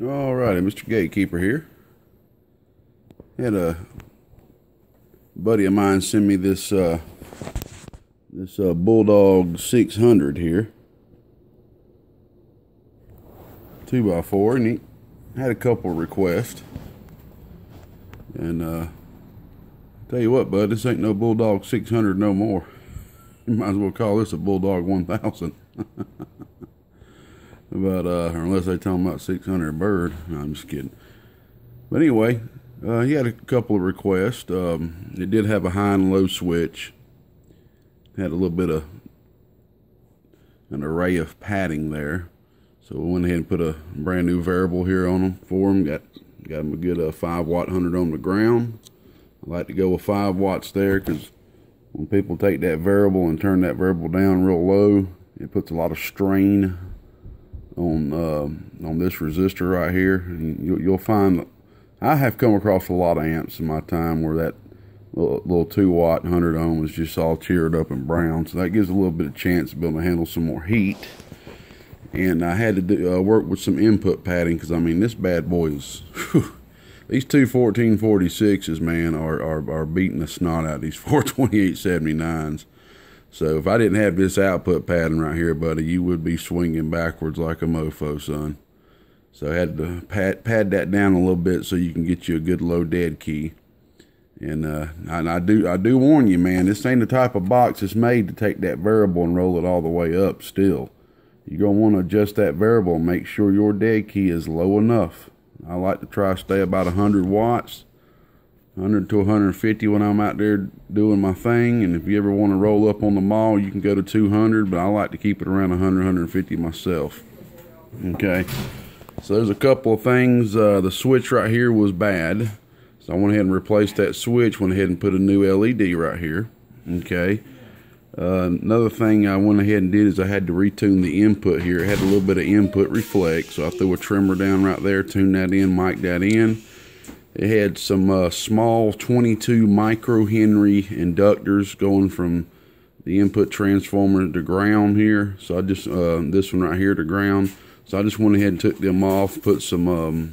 Alrighty, Mr. Gatekeeper here. Had a buddy of mine send me this Bulldawg 600 here, 2x4, and he had a couple of requests. And tell you what, bud, this ain't no Bulldawg 600 no more. You might as well call this a Bulldawg 1000. But unless they talking about 600 bird. No, I'm just kidding. But anyway, he had a couple of requests. It did have a high and low switch. Had a little bit of an array of padding there. So we went ahead and put a brand new variable here on them for him. Got him a good 5 watt 100 on the ground. I like to go with 5 watts there because when people take that variable and turn that variable down real low, it puts a lot of strain on this resistor right here. And you'll find that I have come across a lot of amps in my time where that little 2 watt 100 ohm is just all cheered up and brown, so that gives a little bit of chance to be able to handle some more heat. And I had to work with some input padding because I mean this bad boy is these two 1446s, man, are beating the snot out of these 42879s. So if I didn't have this output padding right here, buddy, you would be swinging backwards like a mofo, son. So I had to pad that down a little bit so you can get you a good low dead key. And I do warn you, man, this ain't the type of box that's made to take that variable and roll it all the way up still. You're going to want to adjust that variable and make sure your dead key is low enough. I like to try to stay about 100 watts. 100 to 150 when I'm out there doing my thing, and if you ever want to roll up on the mall, you can go to 200, but I like to keep it around 100, 150 myself. Okay, so there's a couple of things. The switch right here was bad, so I went ahead and replaced that switch, went ahead and put a new LED right here. Okay, another thing I went ahead and did is I had to retune the input here. It had a little bit of input reflect, so I threw a trimmer down right there, tuned that in, mic'd that in. It had some small 22 microhenry inductors going from the input transformer to ground here. So I just this one right here to ground. So I just went ahead and took them off, put some of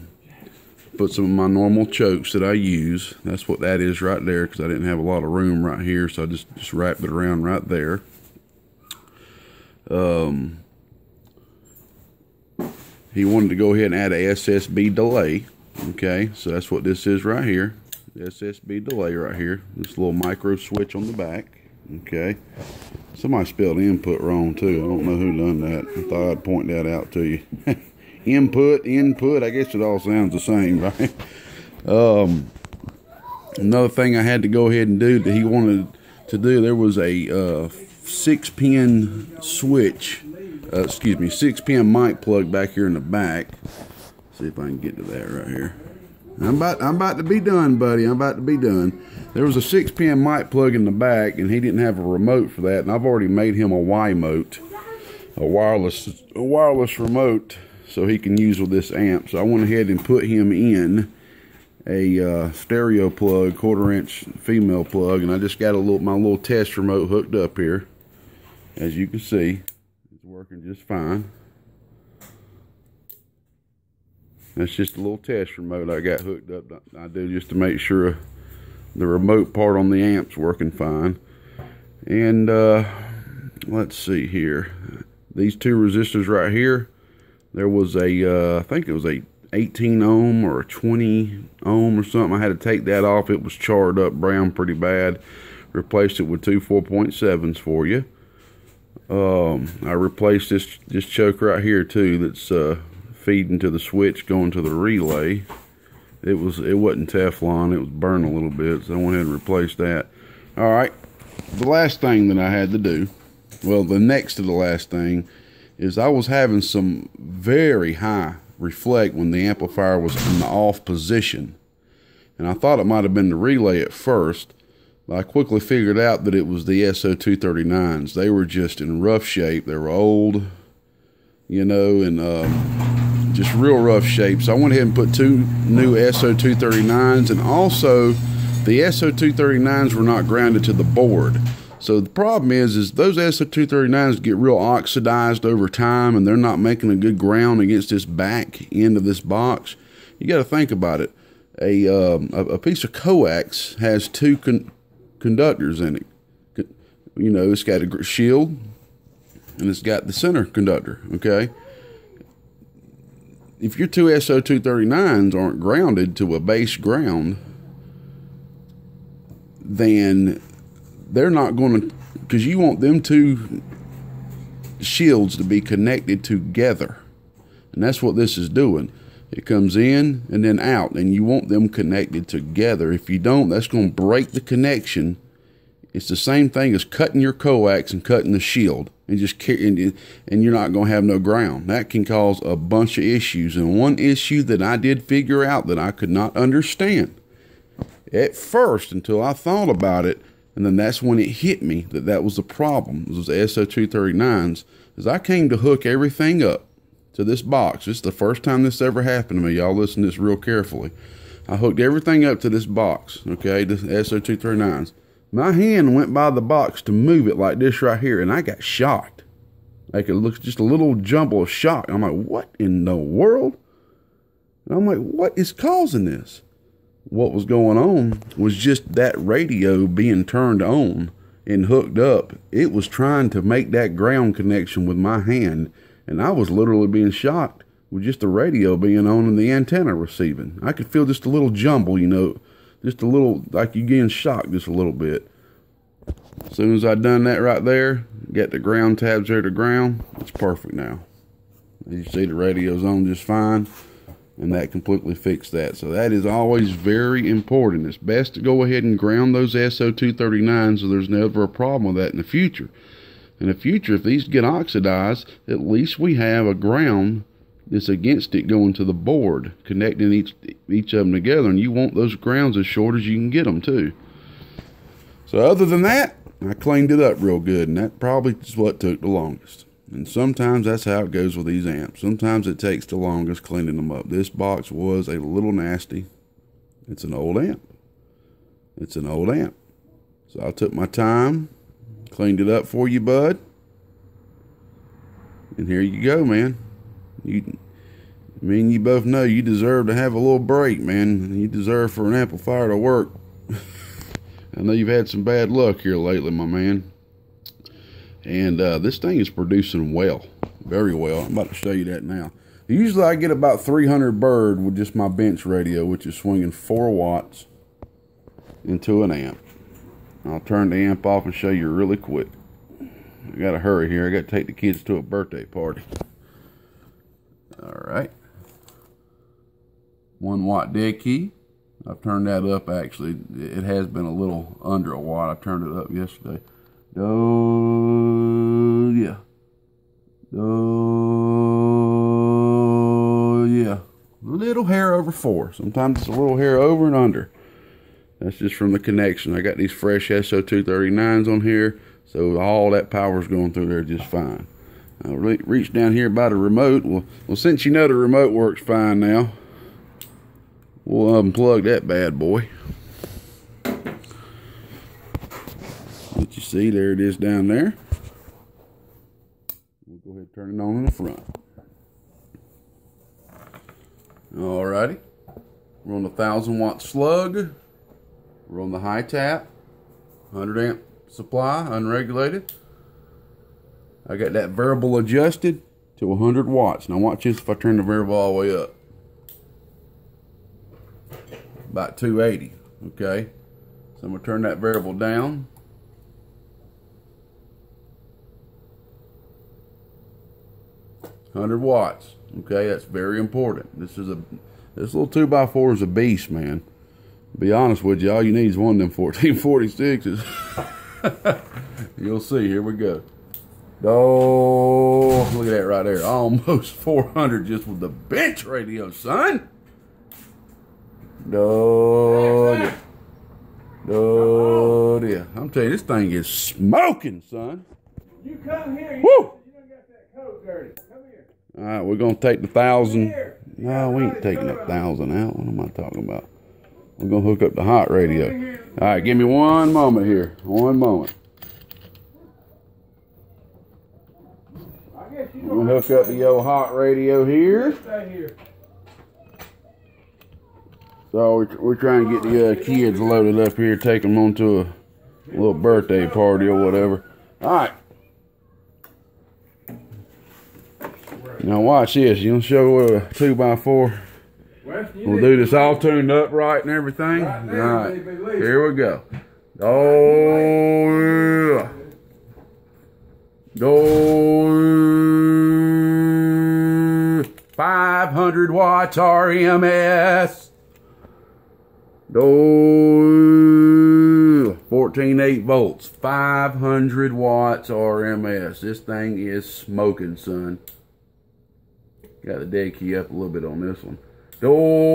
my normal chokes that I use. That's what that is right there because I didn't have a lot of room right here, so I just wrapped it around right there. He wanted to go ahead and add a SSB delay. Okay, so that's what this is right here. The SSB delay right here. This little micro switch on the back. Okay. Somebody spelled input wrong too. I don't know who done that. I thought I'd point that out to you. Input. I guess it all sounds the same, right? Another thing I had to go ahead and do that he wanted to do, there was a 6-pin switch. 6-pin mic plug back here in the back. See if I can get to that right here. I'm about to be done, buddy. I'm about to be done. There was a 6-pin mic plug in the back, and he didn't have a remote for that. And I've already made him a Y-mote, a wireless remote, so he can use with this amp. So I went ahead and put him in a stereo plug, 1/4-inch female plug, and I just got my little test remote hooked up here. As you can see, it's working just fine. That's just a little test remote I got hooked up. I do just to make sure the remote part on the amp's working fine. And let's see here. These two resistors right here, there was I think it was a 18 ohm or a 20 ohm or something. I had to take that off. It was charred up brown pretty bad. Replaced it with two 4.7s for you. I replaced this choke right here too. That's feeding to the switch going to the relay. It wasn't Teflon, it was burned a little bit, so I went ahead and replaced that. Alright, the last thing that I had to do, well, the next to the last thing, is I was having some very high reflect when the amplifier was in the off position. And I thought it might have been the relay at first, but I quickly figured out that it was the SO239s. They were just in rough shape. They were old, you know, and just real rough shape. So I went ahead and put two new SO239s, and also the SO239s were not grounded to the board. So the problem is those SO239s get real oxidized over time, and they're not making a good ground against this back end of this box. You got to think about it. A piece of coax has two conductors in it. You know, it's got a shield and it's got the center conductor, okay? If your two SO239s aren't grounded to a base ground, then they're not going to, because you want them two shields to be connected together. And that's what this is doing. It comes in and then out, and you want them connected together. If you don't, that's going to break the connection. It's the same thing as cutting your coax and cutting the shield, and you're not going to have no ground. That can cause a bunch of issues. And one issue that I did figure out that I could not understand at first until I thought about it, and then that's when it hit me that that was the problem. Those SO239s, as I came to hook everything up to this box. This is the first time this ever happened to me. Y'all listen to this real carefully. I hooked everything up to this box, okay, the SO239s. My hand went by the box to move it like this right here, and I got shocked. Like, it looks just a little jumble of shock. I'm like, what in the world? And I'm like, what is causing this? What was going on was just that radio being turned on and hooked up. It was trying to make that ground connection with my hand, and I was literally being shocked with just the radio being on and the antenna receiving. I could feel just a little jumble, you know, just a little, like you getting shocked just a little bit. As soon as I done that right there, got the ground tabs there to ground, it's perfect now. As you see, the radio's on just fine, and that completely fixed that. So that is always very important. It's best to go ahead and ground those SO239s so there's never a problem with that in the future. In the future, if these get oxidized, at least we have a ground that's against it going to the board, connecting each of them together, and you want those grounds as short as you can get them too. So other than that, I cleaned it up real good, and that probably is what took the longest. And sometimes that's how it goes with these amps. Sometimes it takes the longest cleaning them up. This box was a little nasty. It's an old amp. It's an old amp. So I took my time, cleaned it up for you, bud. And here you go, man. Me and you both know you deserve to have a little break, man. You deserve for an amplifier to work. I know you've had some bad luck here lately, my man. And this thing is producing well, very well. I'm about to show you that now. Usually I get about 300 bird with just my bench radio, which is swinging 4 watts into an amp. I'll turn the amp off and show you really quick. I gotta hurry here. I gotta take the kids to a birthday party. Alright. 1 watt dead key. I've turned that up actually. It has been a little under a watt. I turned it up yesterday. Oh yeah. Oh yeah. Little hair over 4. Sometimes it's a little hair over and under. That's just from the connection. I got these fresh SO239s on here, so all that power's going through there just fine. I'll reach down here by the remote. Well, since you know the remote works fine now, we'll unplug that bad boy. Let you see, there it is down there. We'll go ahead and turn it on in the front. Alrighty. We're on the 1000 watt slug. We're on the high tap. 100 amp supply, unregulated. I got that variable adjusted to 100 watts. Now watch this if I turn the variable all the way up. About 280, okay? So I'm gonna turn that variable down. $100 watts, okay? That's very important. This little 2x4 is a beast, man. To be honest with you, all you need is one of them 1446s. You'll see, here we go. Oh, look at that right there. Almost 400 just with the bench radio, son. Oh, dear. Oh, dear. I'm telling you, this thing is smoking, son. You come here. Woo! You don't got that coat dirty. Come here. All right, we're going to take the 1000. Come No, we ain't taking the 1000 out. What am I talking about? We're going to hook up the hot radio. All right, give me one moment here. One moment. We'll hook up the old hot radio here. Stay here. So we're trying to get the kids loaded up here, take them on to a little birthday party or whatever. All right. Now watch this. You want to show a 2x4? We'll do this all tuned up right and everything. All right. Here we go. Oh yeah. Oh, 500 watts RMS. Oh, 14.8 volts, 500 watts RMS. This thing is smoking, son. Got the dead key up a little bit on this one. Oh,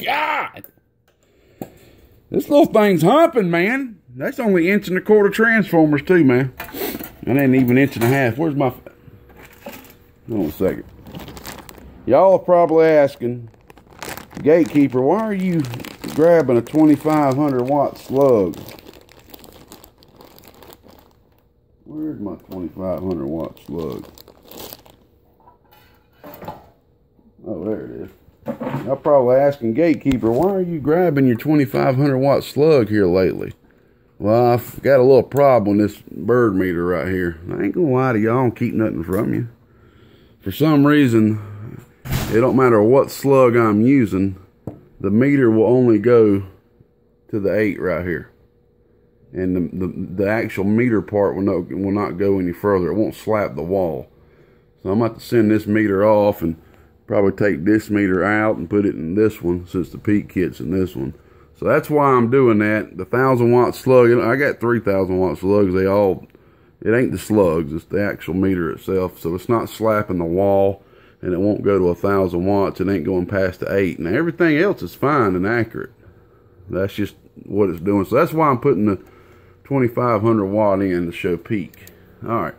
God. This little thing's humping, man. That's only 1.25" transformers too, man. And ain't even 1.5". Where's my... Hold on a second. Y'all are probably asking, Gatekeeper, why are you grabbing a 2500 watt slug? Where's my 2500 watt slug? Oh, there it is. Y'all probably asking, Gatekeeper, why are you grabbing your 2500 watt slug here lately? Well, I've got a little problem with this bird meter right here. I ain't gonna lie to y'all, I don't keep nothing from you. For some reason, it don't matter what slug I'm using, the meter will only go to the 8 right here. And the actual meter part will not go any further. It won't slap the wall. So I'm about to send this meter off and probably take this meter out and put it in this one, since the peak kit's in this one. So that's why I'm doing that. The 1,000 watt slug, I got 3,000 watt slugs. It ain't the slugs, it's the actual meter itself. So it's not slapping the wall, and it won't go to 1,000 watts. It ain't going past the 8. Now everything else is fine and accurate. That's just what it's doing. So that's why I'm putting the 2,500 watt in to show peak. All right.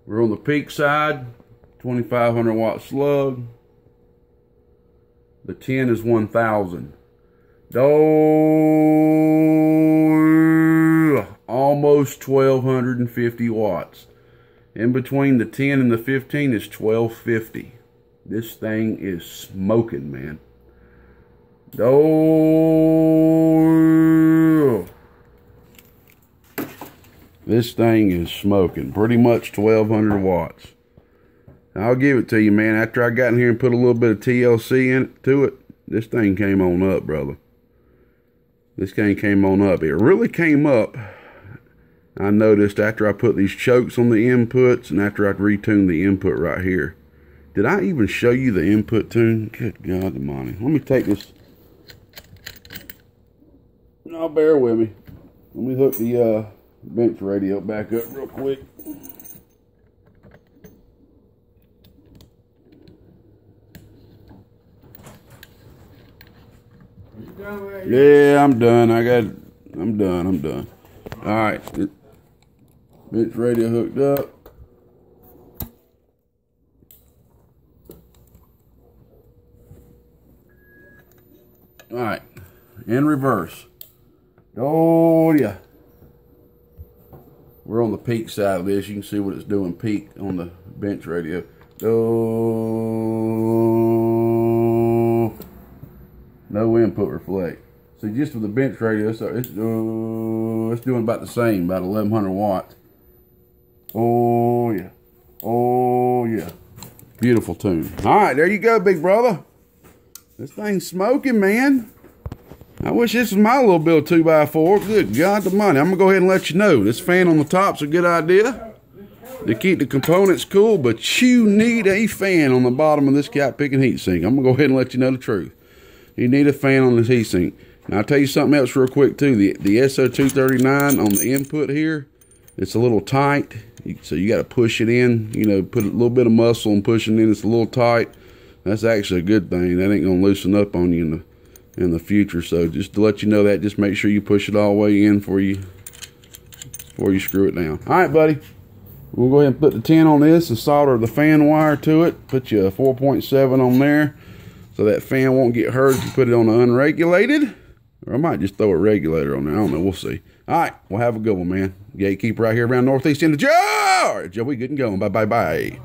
We're on the peak side, 2,500 watt slug. The 10 is 1,000. Oh, almost 1,250 watts. In between the 10 and the 15 is 1,250. This thing is smoking, man. Oh, this thing is smoking. Pretty much 1,200 watts. I'll give it to you, man. After I got in here and put a little bit of TLC to it, this thing came on up, brother. This thing came on up. It really came up, I noticed, after I put these chokes on the inputs and after I retuned the input right here. Did I even show you the input tune? Good God almighty. Let me take this. No, bear with me. Let me hook the bench radio back up real quick. Yeah, I'm done. I'm done. All right. Bench radio hooked up. All right. In reverse. Oh, yeah. We're on the peak side of this. You can see what it's doing peak on the bench radio. Oh. No input reflect. See, just with the bench radio, so it's doing about the same, about 1,100 watts. Oh yeah, oh yeah, beautiful tune. All right, there you go, big brother. This thing's smoking, man. I wish this was my little Bill 2x4. Good God almighty. I'm gonna go ahead and let you know this fan on the top's a good idea to keep the components cool, but you need a fan on the bottom of this cat picking heatsink. I'm gonna go ahead and let you know the truth. You need a fan on this heatsink. Now I'll tell you something else real quick too. The SO239 on the input here, it's a little tight, so you got to push it in. You know, put a little bit of muscle and push it in. It's a little tight. That's actually a good thing. That ain't gonna loosen up on you in the future. So just to let you know that, just make sure you push it all the way in before you screw it down. All right, buddy. We'll go ahead and put the 10 on this and solder the fan wire to it. Put you a 4.7 on there, so that fan won't get hurt if you put it on the unregulated. Or I might just throw a regulator on there. I don't know. We'll see. All right. Well, have a good one, man. Gatekeeper right here around Northeast End of Joe. Joey, good and going. Bye.